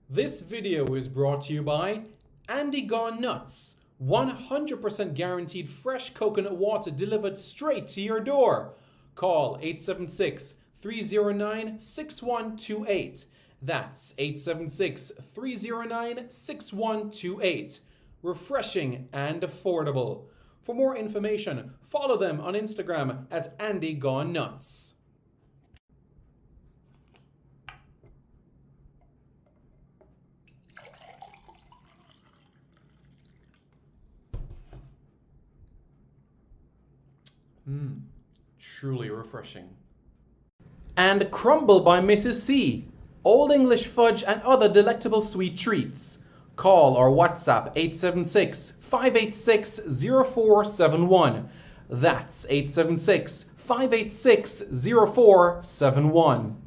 This video is brought to you by Andy Gone Nuts. 100% guaranteed fresh coconut water delivered straight to your door. Call 876 309 6128. That's 876 309 6128. Refreshing and affordable. For more information, follow them on Instagram at Andy Gone Nuts. Truly refreshing. And Crumble by Mrs. C. Old English fudge and other delectable sweet treats. Call or WhatsApp 876 586 0471. That's 876 586 0471.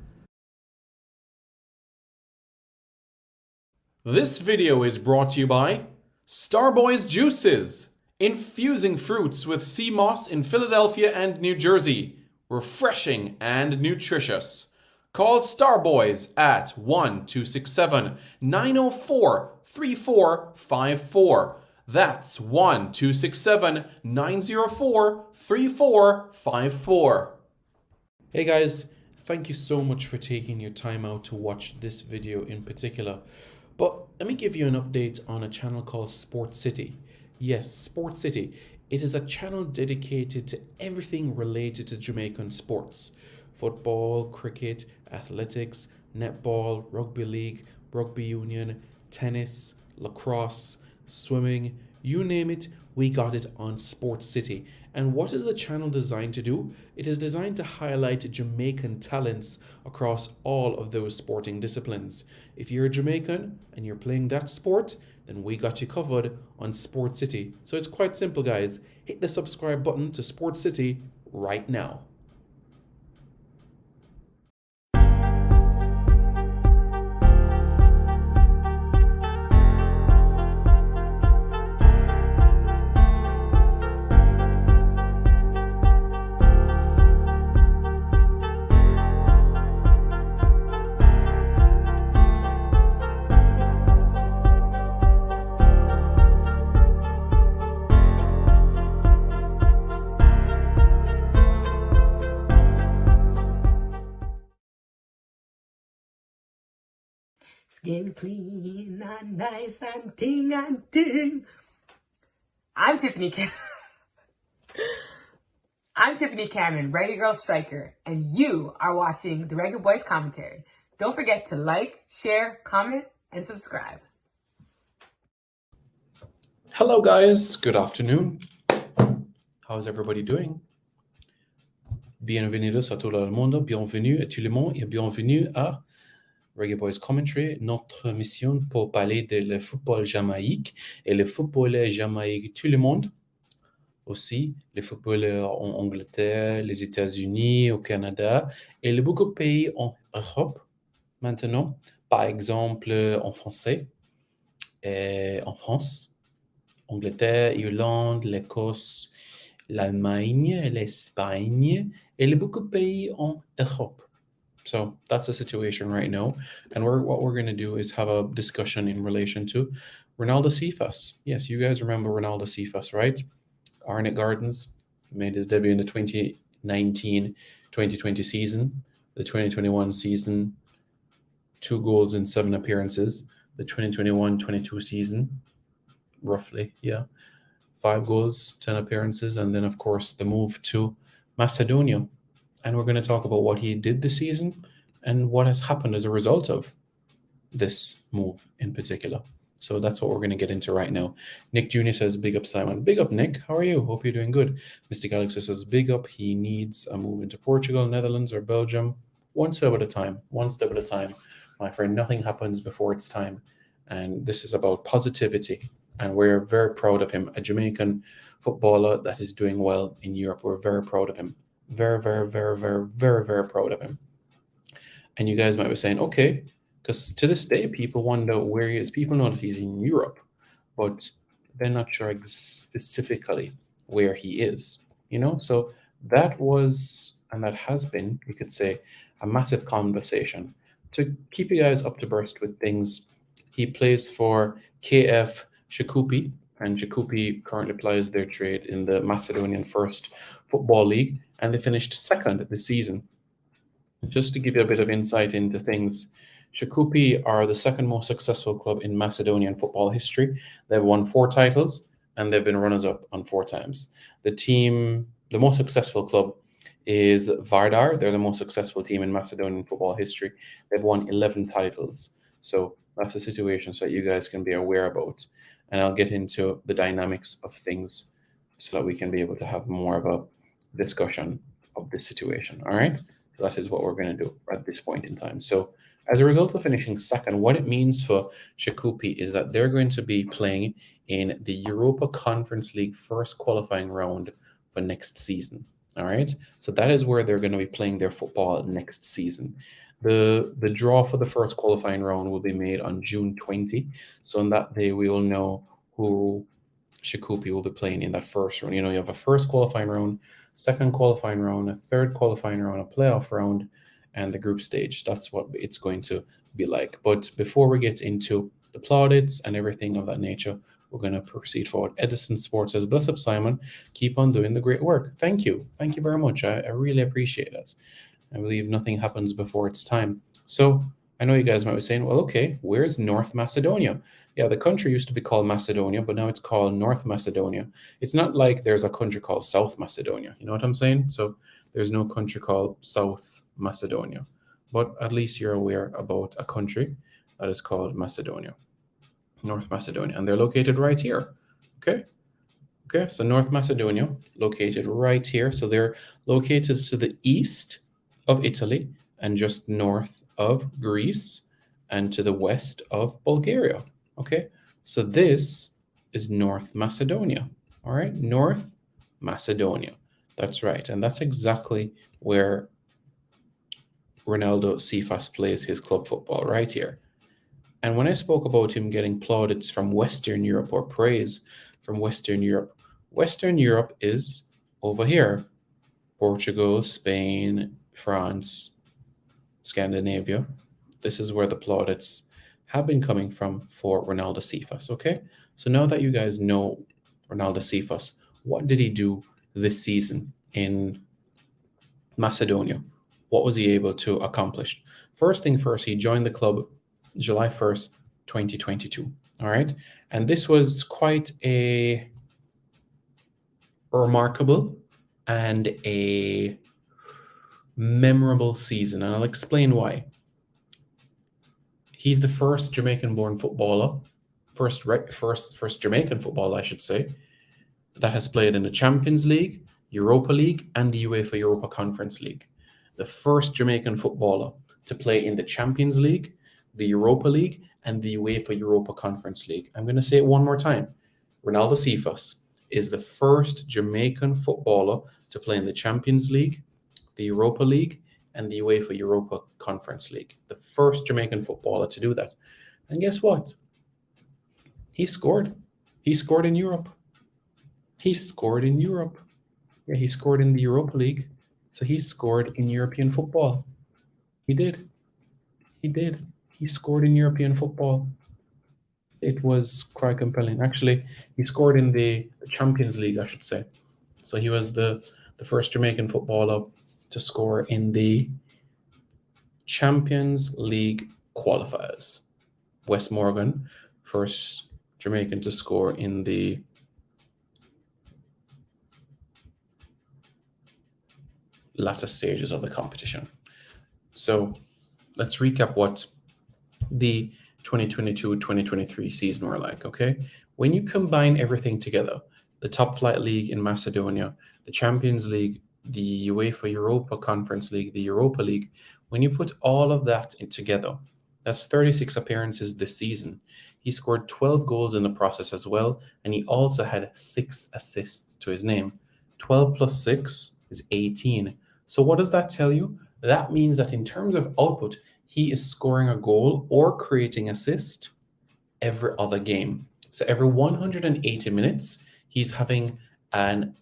This video is brought to you by Starboys Juices. Infusing fruits with sea moss in Philadelphia and New Jersey. Refreshing and nutritious. Call Starboys at 1-267-904-3454. That's 1-267-904-3454. Hey guys, thank you so much for taking your time out to watch this video in particular. But let me give you an update on a channel called Sport City. Yes, Sport City. It is a channel dedicated to everything related to Jamaican sports. Football, cricket, athletics, netball, rugby league, rugby union, tennis, lacrosse, swimming, you name it, we got it on Sport City. And what is the channel designed to do? It is designed to highlight Jamaican talents across all of those sporting disciplines. If you're a Jamaican and you're playing that sport, then we got you covered on Sport City. So it's quite simple, guys. Hit the subscribe button to Sport City right now. Skin clean and nice and ting. I'm Tiffany Cameron, Reggae Girl Striker, and you are watching the Reggae Boys Commentary. Don't forget to like, share, comment, and subscribe. Hello guys, good afternoon. How's everybody doing? Bienvenidos a todo el mundo, bienvenue à tout le monde et bienvenue à Reggae Boys Commentary, notre mission pour parler de le football jamaïque et le football jamaïque, tout le monde. Aussi, les footballeurs en Angleterre, les États-Unis, au Canada et les beaucoup de pays en Europe maintenant. Par exemple, en français, et en France, Angleterre, Irlande, l'Écosse, l'Allemagne, l'Espagne et les beaucoup de pays en Europe. So that's the situation right now. And what we're going to do is have a discussion in relation to Ronaldo Cephas. Yes, you guys remember Ronaldo Cephas, right? Arnett Gardens made his debut in the 2019-2020 season. The 2021 season, 2 goals in 7 appearances. The 2021-22 season, roughly, 5 goals, 10 appearances. And then, of course, the move to Macedonia. And we're going to talk about what he did this season and what has happened as a result of this move in particular. So that's what we're going to get into right now. Nick Jr. says, big up, Simon. Big up, Nick. How are you? Hope you're doing good. Mystic Alex says, big up. He needs a move into Portugal, Netherlands, or Belgium. One step at a time. One step at a time. My friend, nothing happens before it's time. And this is about positivity. And we're very proud of him. A Jamaican footballer that is doing well in Europe. We're very proud of him. Very, very, very, very, very, very proud of him. And you guys might be saying, okay, because to this day, people wonder where he is. People know that he's in Europe, but they're not sure specifically where he is, So that was, and that has been, you could say, a massive conversation to keep you guys up to burst with things He plays for KF Shikupi, and Shikupi currently plies their trade in the Macedonian First Football League, and they finished second this season. Just to give you a bit of insight into things, Shikupi are the second most successful club in Macedonian football history. They've won 4 titles and they've been runners-up on 4 times. The most successful club is Vardar. They're the most successful team in Macedonian football history. They've won 11 titles. So that's a situation so that you guys can be aware about. And I'll get into the dynamics of things so that we can be able to have more of a discussion of this situation. All right. So that is what we're going to do at this point in time. So as a result of finishing second, what it means for Shikupi is that they're going to be playing in the Europa Conference League first qualifying round for next season. All right. So that is where they're going to be playing their football next season. The draw for the first qualifying round will be made on June 20. So on that day, we will know who Shikupi will be playing in that first round. You know, you have a first qualifying round, second qualifying round, a third qualifying round, a playoff round, and the group stage. That's what it's going to be like. But before we get into the plaudits and everything of that nature, we're going to proceed forward. Edison Sports says, bless up, Simon. Keep on doing the great work. Thank you. Thank you very much. I really appreciate it. I believe nothing happens before it's time. So I know you guys might be saying, well, okay, where's North Macedonia? Yeah, the country used to be called Macedonia, but now it's called North Macedonia. It's not like there's a country called South Macedonia. You know what I'm saying? So there's no country called South Macedonia. But at least you're aware about a country that is called Macedonia, North Macedonia. And they're located right here. Okay. Okay, so North Macedonia, located right here. So they're located to the east of Italy and just north of Greece and to the west of Bulgaria. Okay, so this is North Macedonia. All right, North Macedonia. That's right. And that's exactly where Ronaldo Cephas plays his club football, right here. And when I spoke about him getting plaudits from Western Europe or praise from Western Europe is over here. Portugal, Spain, France, Scandinavia. This is where the plaudits have been coming from for Renaldo Cephas, okay? So now that you guys know Renaldo Cephas, what did he do this season in Macedonia? What was he able to accomplish? First thing first, he joined the club July 1st, 2022, all right? And this was quite a remarkable and a memorable season, and I'll explain why. He's the first Jamaican-born footballer, first Jamaican footballer, I should say, that has played in the Champions League, Europa League, and the UEFA Europa Conference League. The first Jamaican footballer to play in the Champions League, the Europa League, and the UEFA Europa Conference League. I'm going to say it one more time. Renaldo Cephas is the first Jamaican footballer to play in the Champions League, the Europa League, and the UEFA Europa Conference League. The first Jamaican footballer to do that. And guess what? He scored. He scored in Europe. He scored in Europe. Yeah, he scored in the Europa League. So he scored in European football. He did. He did. He scored in European football. It was quite compelling. Actually, he scored in the Champions League, I should say. So he was the first Jamaican footballer to score in the Champions League qualifiers. Wes Morgan, first Jamaican to score in the latter stages of the competition. So let's recap what the 2022-2023 season were like, okay? When you combine everything together, the top flight league in Macedonia, the Champions League, the UEFA Europa Conference League, the Europa League, when you put all of that together, that's 36 appearances this season. He scored 12 goals in the process as well, and he also had 6 assists to his name. 12 plus 6 is 18. So what does that tell you? That means that in terms of output, he is scoring a goal or creating assist every other game. So every 180 minutes, he's having an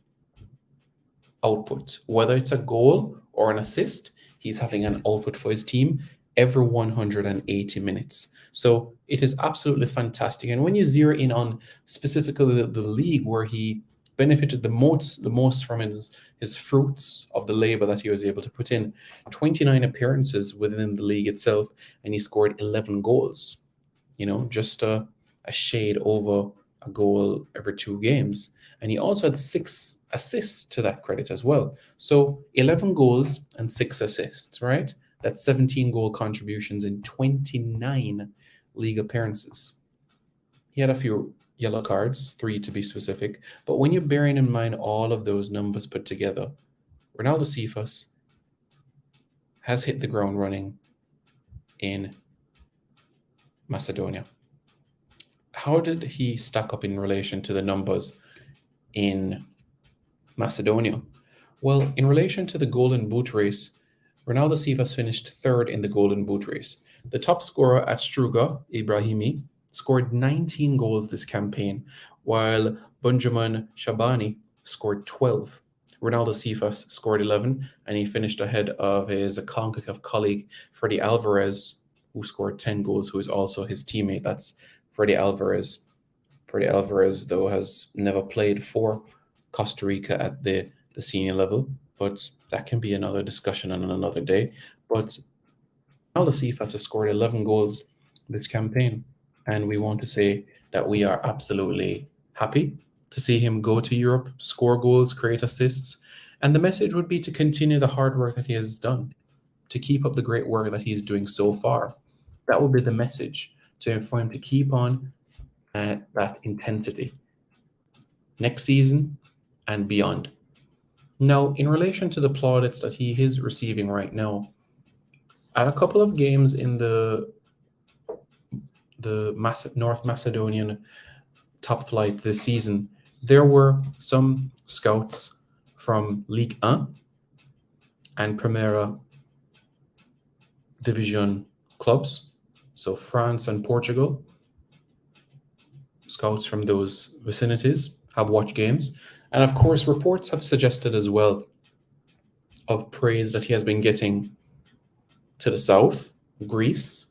output. Whether it's a goal or an assist, he's having an output for his team every 180 minutes. So it is absolutely fantastic. And when you zero in on specifically the league where he benefited the most from his fruits of the labor that he was able to put in, 29 appearances within the league itself, and he scored 11 goals. Just a shade over a goal every 2 games. And he also had 6 assists to that credit as well. So 11 goals and 6 assists, right? That's 17 goal contributions in 29 league appearances. He had a few yellow cards, 3 to be specific. But when you're bearing in mind all of those numbers put together, Ronaldo Cephas has hit the ground running in Macedonia. How did he stack up in relation to the numbers in Macedonia? Well, in relation to the Golden Boot race, Ronaldo Cephas finished third in the Golden Boot race. The top scorer at Struga, Ibrahimi, scored 19 goals this campaign, while Benjamin Shabani scored 12. Ronaldo Cephas scored 11, and he finished ahead of his CONCACAF colleague, Freddie Alvarez, who scored 10 goals, who is also his teammate. That's Freddie Alvarez. Freddie Alvarez, though, has never played for Costa Rica at the senior level, but that can be another discussion on another day. But Ronaldo Cephas has scored 11 goals this campaign, and we want to say that we are absolutely happy to see him go to Europe, score goals, create assists, and the message would be to continue the hard work that he has done, to keep up the great work that he's doing so far. That would be the message, for him to keep on at that intensity next season and beyond. Now, in relation to the plaudits that he is receiving right now, at a couple of games in the North Macedonian top flight this season, there were some scouts from Ligue 1 and Primera Division clubs, so France and Portugal. Scouts from those vicinities have watched games. And of course, reports have suggested as well of praise that he has been getting to the south, Greece,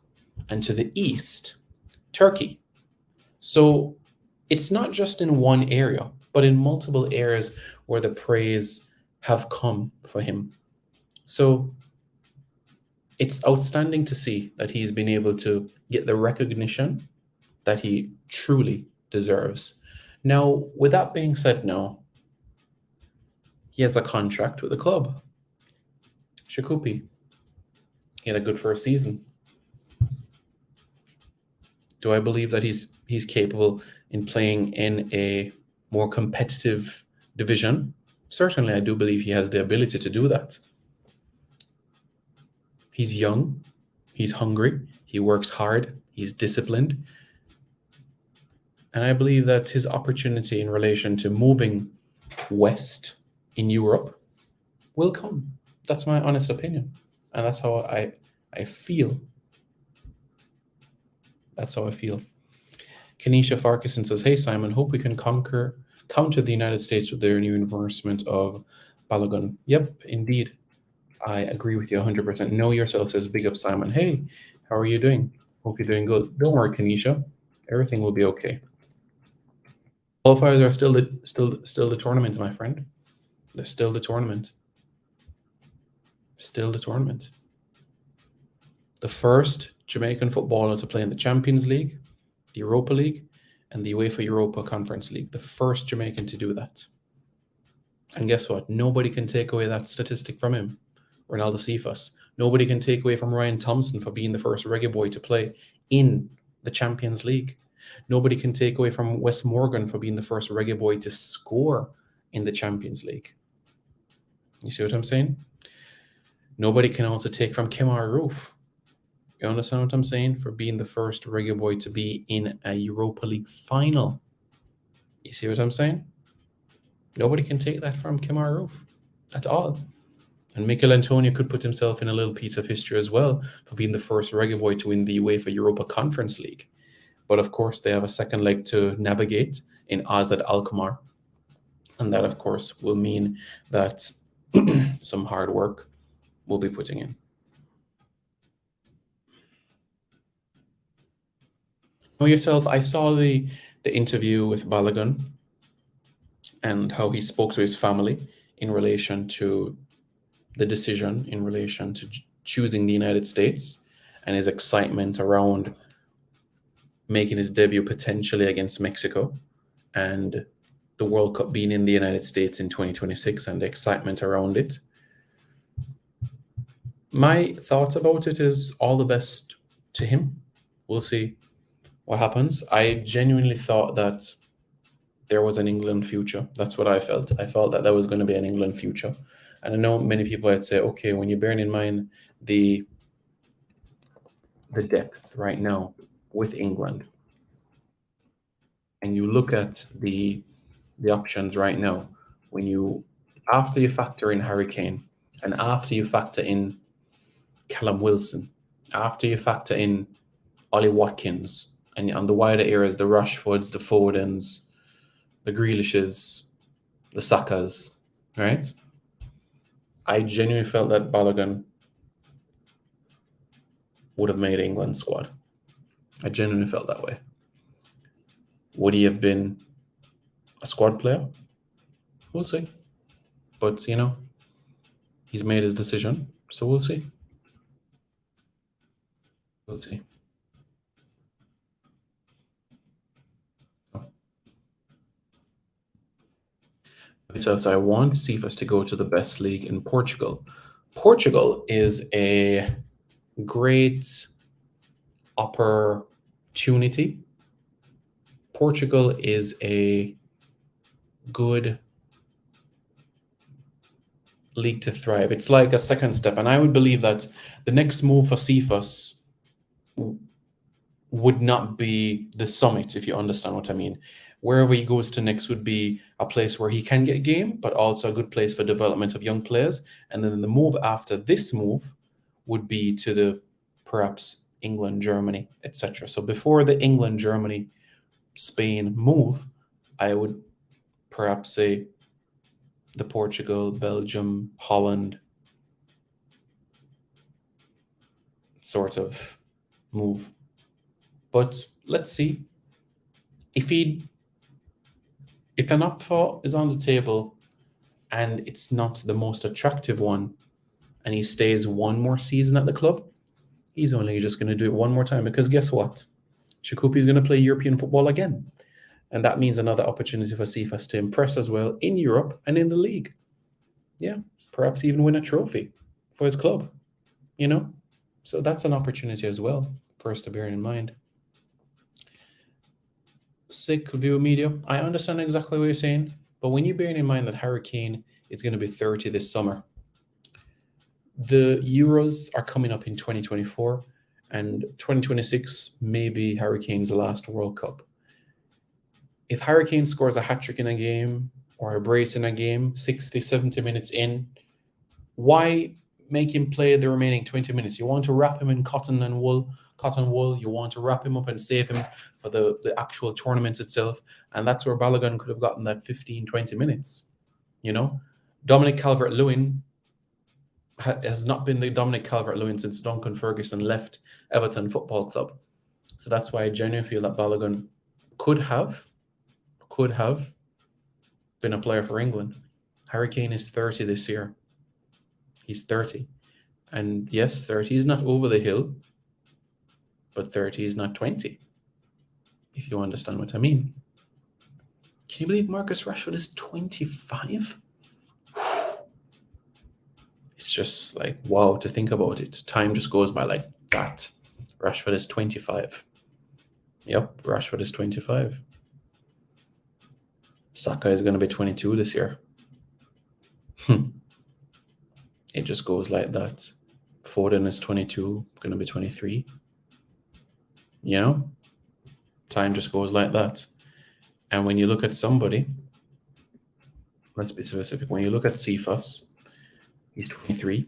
and to the east, Turkey. So it's not just in one area, but in multiple areas where the praise have come for him. So it's outstanding to see that he's been able to get the recognition that he truly deserves. Now, with that being said, now he has a contract with the club. Shikupi. He had a good first season. Do I believe that he's capable in playing in a more competitive division? Certainly, I do believe he has the ability to do that. He's young, he's hungry, he works hard, he's disciplined. And I believe that his opportunity in relation to moving west in Europe will come. That's my honest opinion. And that's how I feel. That's how I feel. Kenisha Farquharson says, "Hey Simon, hope we can counter the United States with their new enforcement of Balogun." Yep, indeed. I agree with you 100%. Know yourself says, "Big up Simon. Hey, how are you doing? Hope you're doing good." Don't worry, Kenisha. Everything will be okay. Qualifiers are still the tournament, my friend. They're still the tournament. Still the tournament. The first Jamaican footballer to play in the Champions League, the Europa League, and the UEFA Europa Conference League. The first Jamaican to do that. And guess what? Nobody can take away that statistic from him. Renaldo Cephas. Nobody can take away from Ryan Thompson for being the first reggae boy to play in the Champions League. Nobody can take away from Wes Morgan for being the first reggae boy to score in the Champions League. You see what I'm saying? Nobody can also take from Kemar Roof. You understand what I'm saying? For being the first reggae boy to be in a Europa League final. You see what I'm saying? Nobody can take that from Kemar Roof at all. And Mikel Antonio could put himself in a little piece of history as well for being the first reggae boy to win the UEFA Europa Conference League. But of course, they have a second leg to navigate in Azad Alkmaar. And that, of course, will mean that some hard work will be putting in. Know yourself. I saw the interview with Balogun and how he spoke to his family in relation to the decision in relation to choosing the United States and his excitement around making his debut potentially against Mexico and the World Cup being in the United States in 2026 and the excitement around it. My thoughts about it is all the best to him. We'll see what happens. I genuinely thought that there was an England future. That's what I felt. I felt that there was going to be an England future. And I know many people would say, okay, when you're bearing in mind the depth right now with England, and you look at the options right now, when you after you factor in Harry Kane, and after you factor in Callum Wilson, after you factor in Ollie Watkins, and on the wider areas, the Rashfords, the Fodens, the Grealishes, the Sakas, right? I genuinely felt that Balogun would have made England's squad. I genuinely felt that way. Would he have been a squad player? We'll see. But, you know, he's made his decision, so we'll see. We'll see. So I want Cephas to go to the best league in Portugal. Portugal is a great opportunity. Portugal is a good league to thrive. It's like a second step. And I would believe that the next move for Cephas would not be the summit, if you understand what I mean. Wherever he goes to next would be a place where he can get game, but also a good place for development of young players. And then the move after this move would be to the perhaps England, Germany, etc. So before the England, Germany, Spain move, I would perhaps say the Portugal, Belgium, Holland sort of move. But let's see. If an offer is on the table and it's not the most attractive one, and he stays one more season at the club, he's only just going to do it one more time, because guess what? Shaqiri is going to play European football again. And that means another opportunity for Cephas to impress as well in Europe and in the league. Yeah, perhaps even win a trophy for his club, you know? So that's an opportunity as well for us to bear in mind. Sick view media. I understand exactly what you're saying, but when you're bearing in mind that Harry Kane is going to be 30 this summer, the Euros are coming up in 2024, and 2026 may be Harry Kane's last World Cup. If Harry Kane scores a hat-trick in a game or a brace in a game, 60, 70 minutes in, why make him play the remaining 20 minutes? You want to wrap him in cotton wool. You want to wrap him up and save him for the actual tournament itself. And that's where Balogun could have gotten that 15, 20 minutes. You know, Dominic Calvert-Lewin has not been the Dominic Calvert-Lewin since Duncan Ferguson left Everton Football Club. So that's why I genuinely feel that Balogun could have been a player for England. Harry Kane is 30 this year. He's 30. And yes, 30 is not over the hill, but 30 is not 20, if you understand what I mean. Can you believe Marcus Rashford is 25? It's just like, wow, to think about it. Time just goes by like that. Rashford is 25. Yep, Rashford is 25. Saka is going to be 22 this year. It just goes like that. Foden is 22, going to be 23. You know? Time just goes like that. And when you look at somebody, let's be specific. When you look at Cephas, he's 23.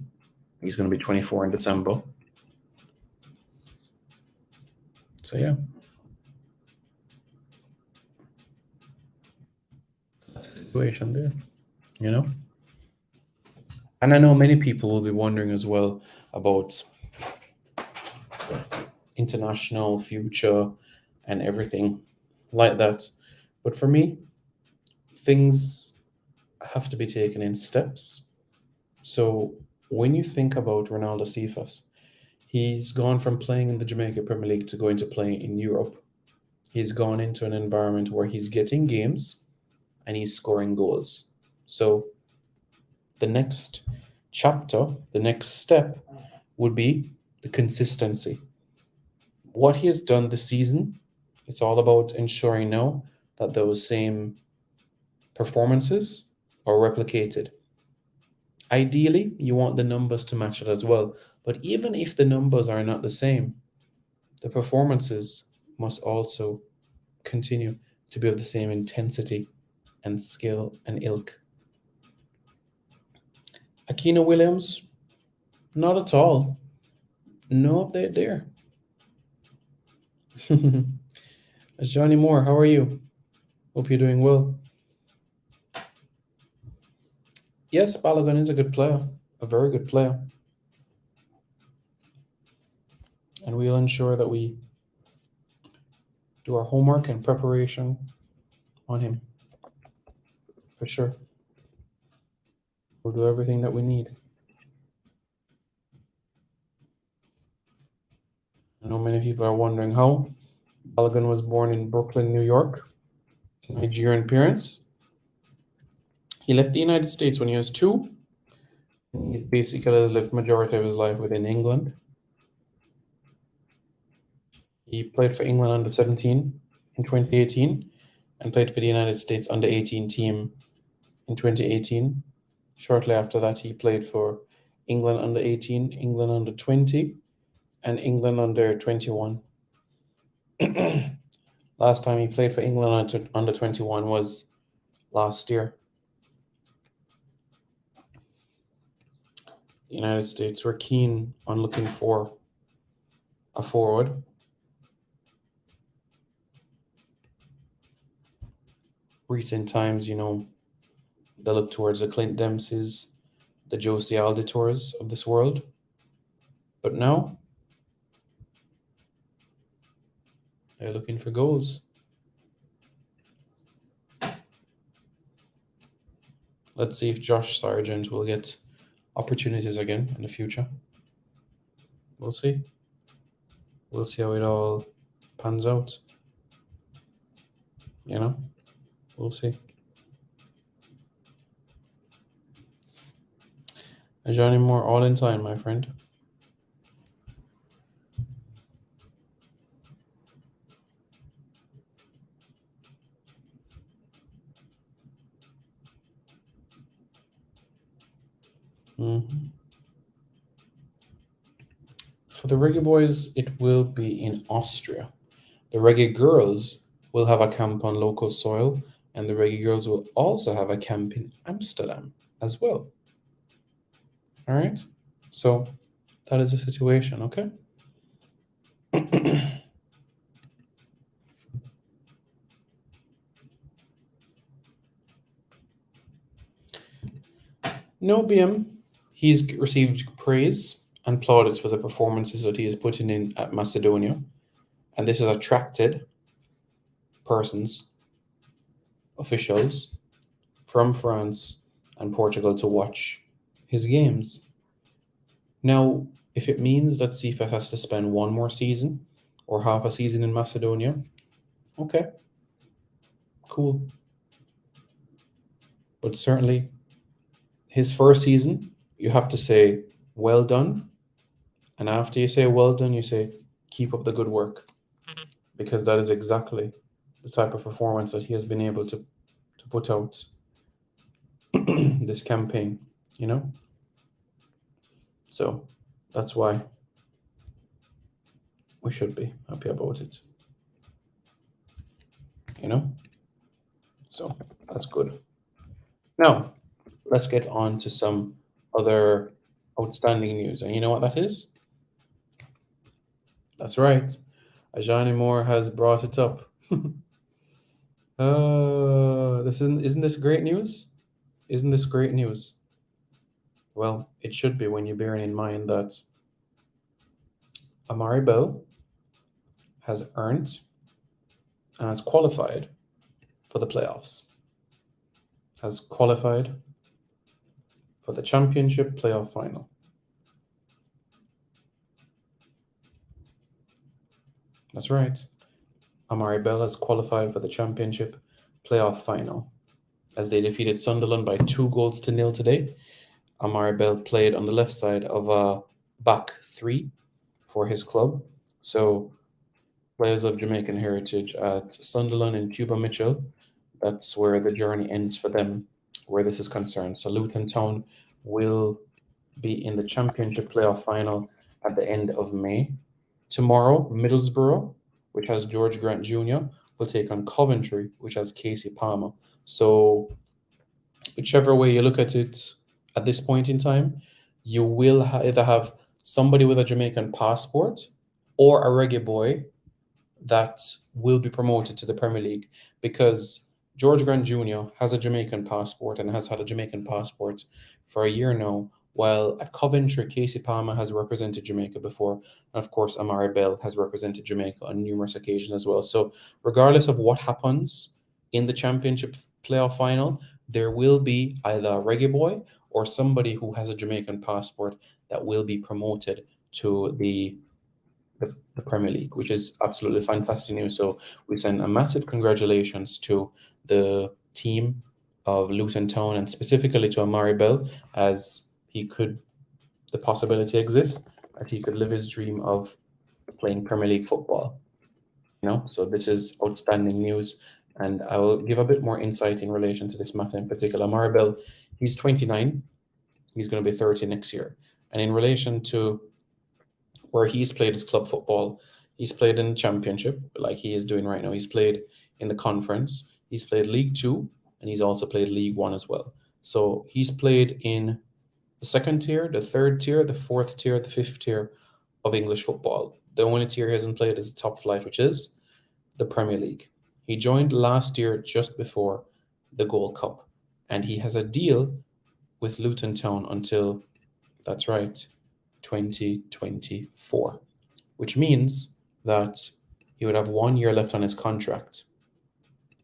He's going to be 24 in December. So, yeah. That's the situation there, you know? And I know many people will be wondering as well about international future and everything like that. But for me, things have to be taken in steps. So when you think about Ronaldo Cephas, he's gone from playing in the Jamaica Premier League to going to play in Europe. He's gone into an environment where he's getting games and he's scoring goals. So the next chapter, the next step would be the consistency. What he has done this season, it's all about ensuring now that those same performances are replicated. Ideally, you want the numbers to match it as well. But even if the numbers are not the same, the performances must also continue to be of the same intensity and skill and ilk. Aquino Williams, not at all. No update there. Johnny Moore, how are you? Hope you're doing well. Yes, Balogun is a good player, a very good player. And we'll ensure that we do our homework and preparation on him. For sure. We'll do everything that we need. I know many people are wondering how. Balogun was born in Brooklyn, New York, Nigerian parents. He left the United States when he was 2. He basically has lived majority of his life within England. He played for England under 17 in 2018 and played for the United States under 18 team in 2018. Shortly after that, he played for England under 18, England under 20, and England under 21. Last time he played for England under 21 was last year. The United States were keen on looking for a forward. Recent times, they look towards the Clint Dempseys, the Josie Alditors of this world. But now, they're looking for goals. Let's see if Josh Sargent will get opportunities again in the future. We'll see. We'll see how it all pans out. We'll see. Johnny Moore, all in time, my friend. For the reggae boys, it will be in Austria. The reggae girls will have a camp on local soil, and the reggae girls will also have a camp in Amsterdam as well. All right? So that is the situation, okay? No BM, he's received praise and plaudits for the performances that he is putting in at Macedonia, and this has attracted persons, officials from France and Portugal to watch his games. Now, if it means that Cephas has to spend one more season or half a season in Macedonia, okay, cool. But certainly, his first season, you have to say, well done. And after you say, well done, you say, keep up the good work. Because that is exactly the type of performance that he has been able to put out this campaign, So that's why we should be happy about it, So that's good. Now, let's get on to some other outstanding news. And you know what that is? That's right. Ajani Moore has brought it up. Isn't this great news? Isn't this great news? Well, it should be when you're bearing in mind that Amari Bell has earned and has qualified for the playoffs. Has qualified for the championship playoff final. That's right. Amari Bell has qualified for the championship playoff final as they defeated Sunderland by 2-0 today. Amari Bell played on the left side of a back three for his club. So players of Jamaican heritage at Sunderland and Cuba Mitchell, that's where the journey ends for them, where this is concerned. So Luton Town will be in the championship playoff final at the end of May. Tomorrow, Middlesbrough, which has George Grant Jr., will take on Coventry, which has Casey Palmer. So whichever way you look at it at this point in time, you will either have somebody with a Jamaican passport or a reggae boy that will be promoted to the Premier League, because George Grant Jr. has a Jamaican passport and has had a Jamaican passport for a year now, while at Coventry, Casey Palmer has represented Jamaica before, and of course, Amari Bell has represented Jamaica on numerous occasions as well. So regardless of what happens in the championship playoff final, there will be either a reggae boy or somebody who has a Jamaican passport that will be promoted to the Premier League, which is absolutely fantastic news. So we send a massive congratulations to the team of Luton Town and specifically to Amari Bell, as the possibility exists that he could live his dream of playing Premier League football. So this is outstanding news, and I will give a bit more insight in relation to this matter in particular. Amari Bell, he's 29, he's going to be 30 next year, and in relation to where he's played his club football, he's played in the championship like he is doing right now. He's played in the conference, he's played League 2, and he's also played League 1 as well. So he's played in the second tier, the third tier, the fourth tier, the fifth tier of English football. The only tier he hasn't played is the top flight, which is the Premier League. He joined last year just before the Gold Cup, and he has a deal with Luton Town until, that's right, 2024, which means that he would have 1 year left on his contract.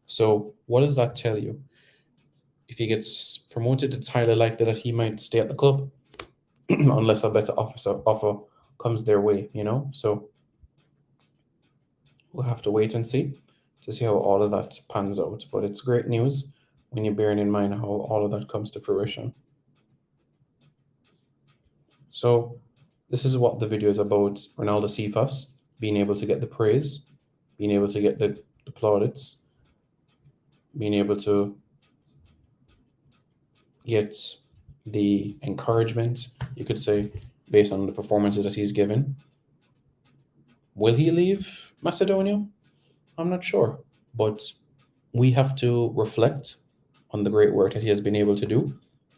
So what does that tell you? If he gets promoted, it's highly likely that he might stay at the club unless a better offer comes their way, So we'll have to wait and see to see how all of that pans out. But it's great news when you're bearing in mind how all of that comes to fruition. So this is what the video is about. Renaldo Cephas being able to get the praise, being able to get the plaudits, being able to get the encouragement, you could say, based on the performances that he's given. Will he leave Macedonia? I'm not sure, but we have to reflect on the great work that he has been able to do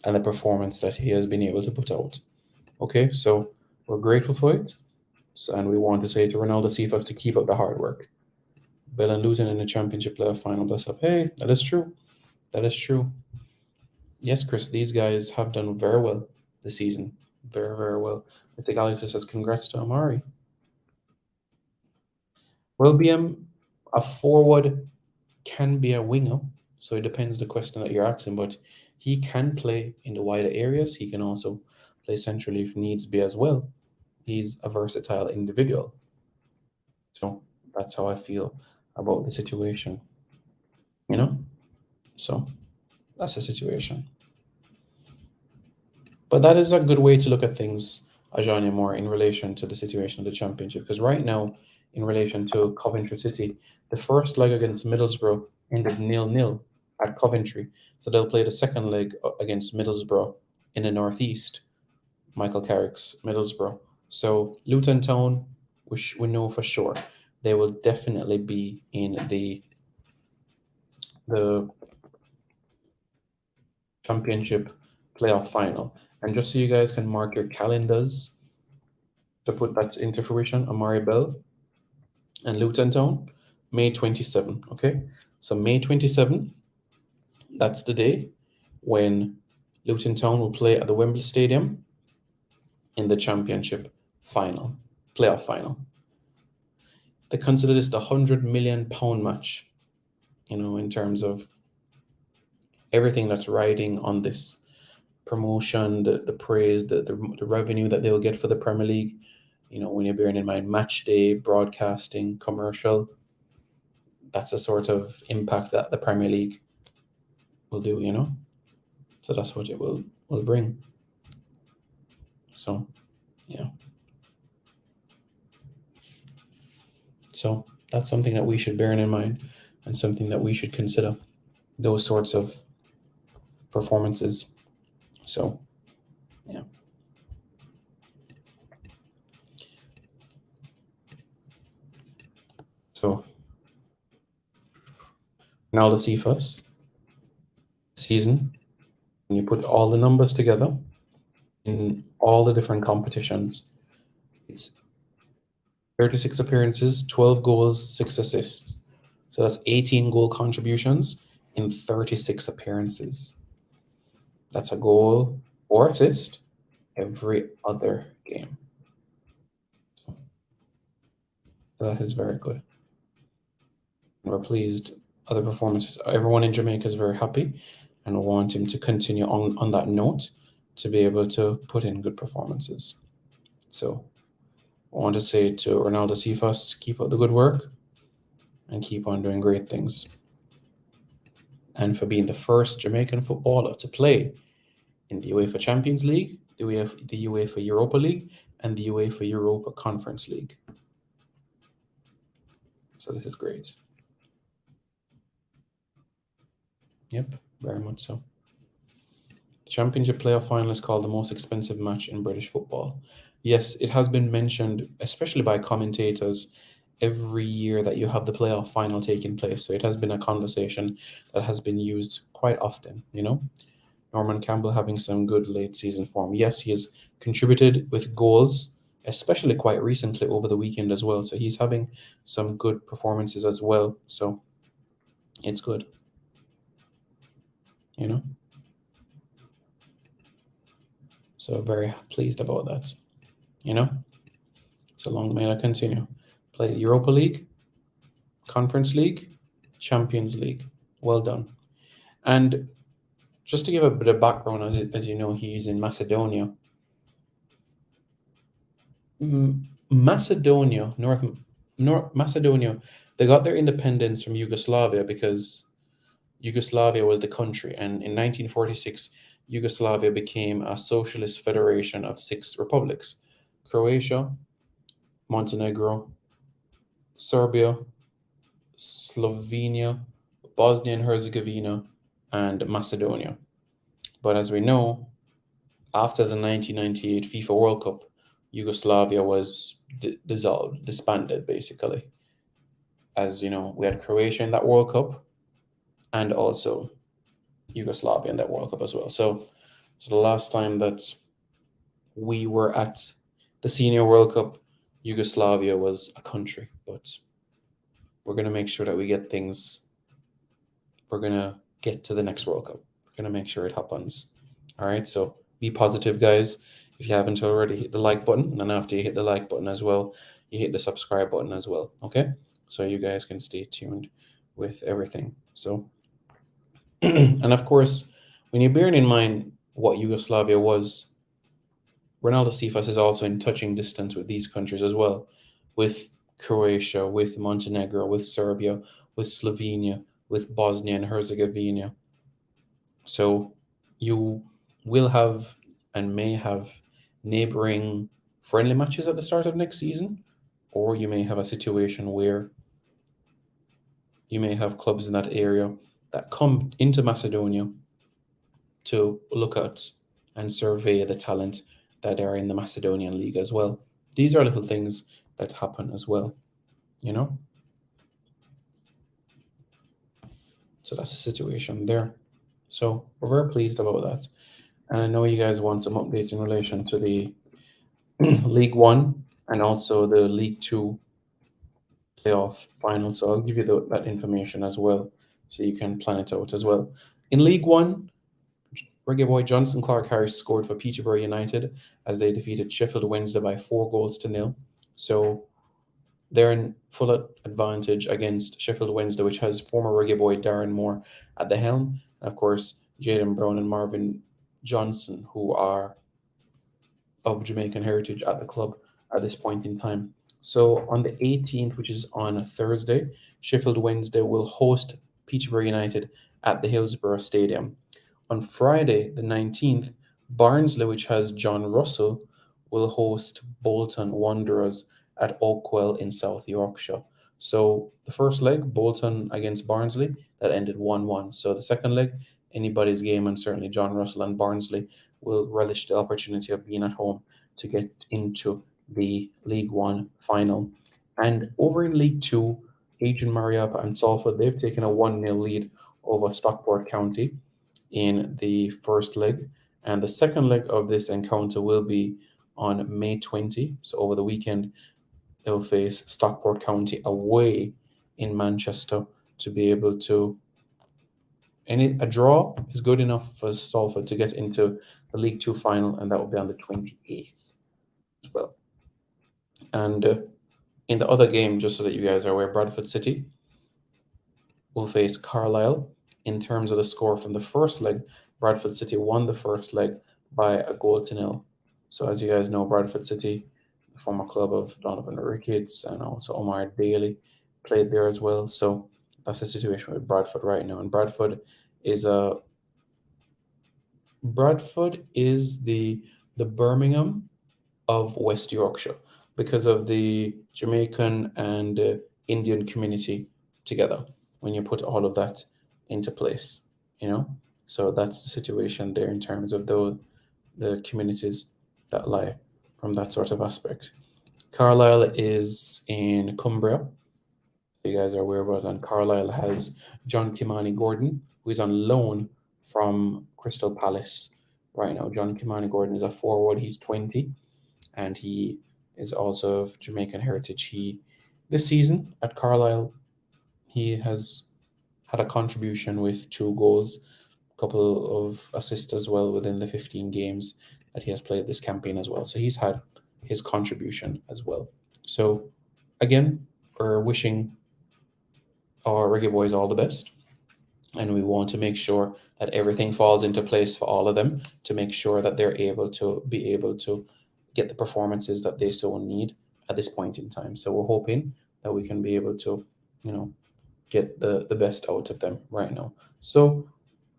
and the performance that he has been able to put out. Okay, so we're grateful for it. And we want to say to Ronaldo Cephas to keep up the hard work. Bell and Luton in the championship playoff final. Bless up. Hey, that is true. That is true. Yes, Chris, these guys have done very well this season. Very, very well. I think Alex says congrats to Amari. Well, BM, a forward can be a winger. So it depends the question that you're asking, but he can play in the wider areas. He can also play centrally if needs be as well. He's a versatile individual. So that's how I feel about the situation. So that's the situation. But that is a good way to look at things, Ajani, more in relation to the situation of the championship. Because right now, in relation to Coventry City, the first leg against Middlesbrough ended 0-0 at Coventry. So they'll play the second leg against Middlesbrough in the northeast, Michael Carrick's Middlesbrough. So Luton Town, we know for sure, they will definitely be in the championship playoff final. And just so you guys can mark your calendars to put that into fruition, Amari Bell and Luton Town, May 27, okay? So May 27, that's the day when Luton Town will play at the Wembley Stadium in the championship final, playoff final. they consider this the £100 million match, in terms of everything that's riding on this promotion, the praise, the revenue that they'll get for the Premier League. When you're bearing in mind match day, broadcasting, commercial, that's the sort of impact that the Premier League will do, So that's what it will bring. So, yeah. So that's something that we should bear in mind and something that we should consider, those sorts of performances. So, yeah. So, Ronaldo Cephas season, when you put all the numbers together in all the different competitions, it's 36 appearances, 12 goals, 6 assists. So that's 18 goal contributions in 36 appearances. That's a goal or assist every other game. So that is very good. We're pleased. Other performances. Everyone in Jamaica is very happy and want him to continue on that note to be able to put in good performances. So I want to say to Renaldo Cephas, keep up the good work and keep on doing great things. And for being the first Jamaican footballer to play in the UEFA Champions League, the UEFA Europa League, and the UEFA Europa Conference League. So this is great. Yep, very much so. The Championship playoff final is called the most expensive match in British football. Yes, it has been mentioned, especially by commentators, every year that you have the playoff final taking place. So it has been a conversation that has been used quite often, Norman Campbell having some good late season form. Yes, he has contributed with goals, especially quite recently over the weekend as well. So he's having some good performances as well. So it's good, So very pleased about that, So long may I continue. Play Europa League, Conference League, Champions League. Well done. And just to give a bit of background, as you know, he's in Macedonia. Macedonia, North Macedonia, they got their independence from Yugoslavia because Yugoslavia was the country, and in 1946, Yugoslavia became a socialist federation of 6 republics: Croatia, Montenegro, Serbia, Slovenia, Bosnia and Herzegovina, and Macedonia. But as we know, after the 1998 FIFA World Cup, Yugoslavia was disbanded, basically. As you know, we had Croatia in that World Cup, and also Yugoslavia in that World Cup as well. So the last time that we were at the Senior World Cup, Yugoslavia was a country, but we're going to make sure that we get things. We're going to get to the next World Cup. We're going to make sure it happens. All right, so be positive, guys. If you haven't already, hit the like button, and after you hit the like button as well, you hit the subscribe button as well, okay? So you guys can stay tuned with everything. So, and of course, when you're bearing in mind what Yugoslavia was, Renaldo Cephas is also in touching distance with these countries as well, with Croatia, with Montenegro, with Serbia, with Slovenia, with Bosnia and Herzegovina. So you will have and may have neighboring friendly matches at the start of next season, or you may have a situation where you may have clubs in that area that come into Macedonia to look at and survey the talent that are in the Macedonian league as well. These are little things that happen as well, So that's the situation there. So we're very pleased about that. And I know you guys want some updates in relation to the League One and also the League Two playoff final. So I'll give you that information as well, so you can plan it out as well. In League One, Reggae boy Johnson Clark-Harris scored for Peterborough United as they defeated Sheffield Wednesday by 4-0. So they're in full advantage against Sheffield Wednesday, which has former reggae boy Darren Moore at the helm, and of course Jaden Brown and Marvin Johnson, who are of Jamaican heritage at the club at this point in time. So on the 18th, which is on a Thursday, Sheffield Wednesday will host Peterborough United at the Hillsborough Stadium. On Friday, the 19th, Barnsley, which has John Russell, will host Bolton Wanderers at Oakwell in South Yorkshire. So the first leg, Bolton against Barnsley, that ended 1-1. So the second leg, anybody's game, and certainly John Russell and Barnsley will relish the opportunity of being at home to get into the League One final. And over in League Two, Adrian Mariappa and Salford, they've taken a 1-0 lead over Stockport County in the first leg. And the second leg of this encounter will be on May 20. So over the weekend, they'll face Stockport County away in Manchester to be able to. A draw is good enough for Salford to get into the League Two final, and that will be on the 28th as well. And in the other game, just so that you guys are aware, Bradford City will face Carlisle. In terms of the score from the first leg, Bradford City won the first leg by a 0-0. So as you guys know, Bradford City, the former club of Donovan Ricketts and also Omar Daly, played there as well. So that's the situation with Bradford right now. And Bradford is the Birmingham of West Yorkshire because of the Jamaican and Indian community together when you put all of that into place, you know? So that's the situation there in terms of the communities that lie from that sort of aspect. Carlisle is in Cumbria. You guys are aware about it. And Carlisle has John Kimani Gordon, who is on loan from Crystal Palace right now. John Kimani Gordon is a forward. He's 20, and he is also of Jamaican heritage. This season at Carlisle, he has had a contribution with 2 goals, a couple of assists as well within the 15 games that he has played this campaign as well. So he's had his contribution as well. So again, we're wishing our reggae boys all the best, and we want to make sure that everything falls into place for all of them to make sure that they're able to get the performances that they so need at this point in time. So we're hoping that we can be able to, get the best out of them right now. So,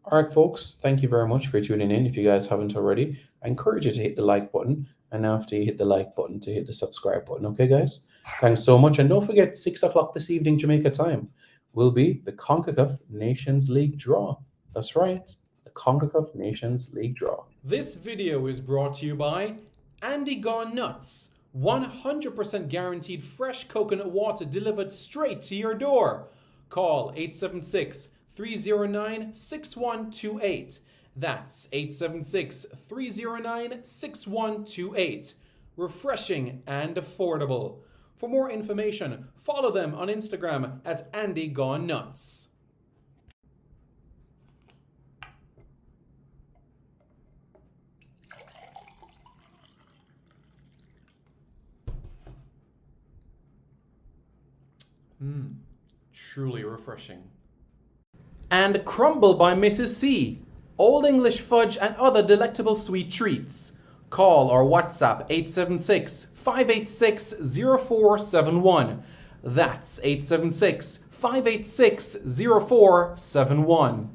all right, folks, thank you very much for tuning in. If you guys haven't already, I encourage you to hit the like button, and after you hit the like button, to hit the subscribe button. Okay, guys? Thanks so much. And don't forget, 6 o'clock this evening, Jamaica time, will be the CONCACAF Nations League draw. That's right, the CONCACAF Nations League draw. This video is brought to you by Andy Gone Nuts. 100% guaranteed fresh coconut water delivered straight to your door. Call 876-309-6128. That's 876-309-6128. Refreshing and affordable. For more information, follow them on Instagram at Andy Gone Nuts. Truly refreshing. And Crumble by Mrs. C. Old English fudge and other delectable sweet treats. Call or WhatsApp 876-586-0471. That's 876-586-0471.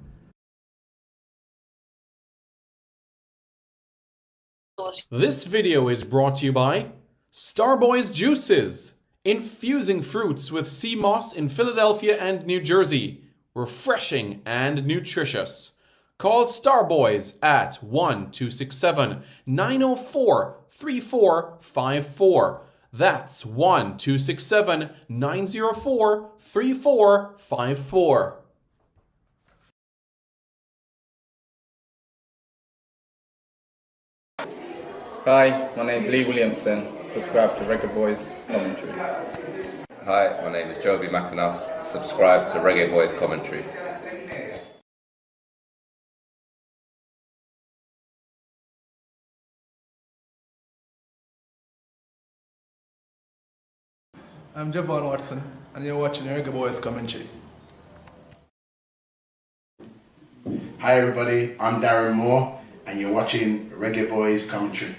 This video is brought to you by Starboys Juices. Infusing fruits with sea moss in Philadelphia and New Jersey. Refreshing and nutritious. Call Starboys at 1-267-904-3454. That's 1-267-904-3454. Hi, my name's Lee Williamson. Subscribe to Reggae Boys Commentary. Hi, my name is Joby McAnuff. Subscribe to Reggae Boys Commentary. I'm Javon Watson, and you're watching Reggae Boys commentary. Hi everybody, I'm Darren Moore, and you're watching Reggae Boys commentary.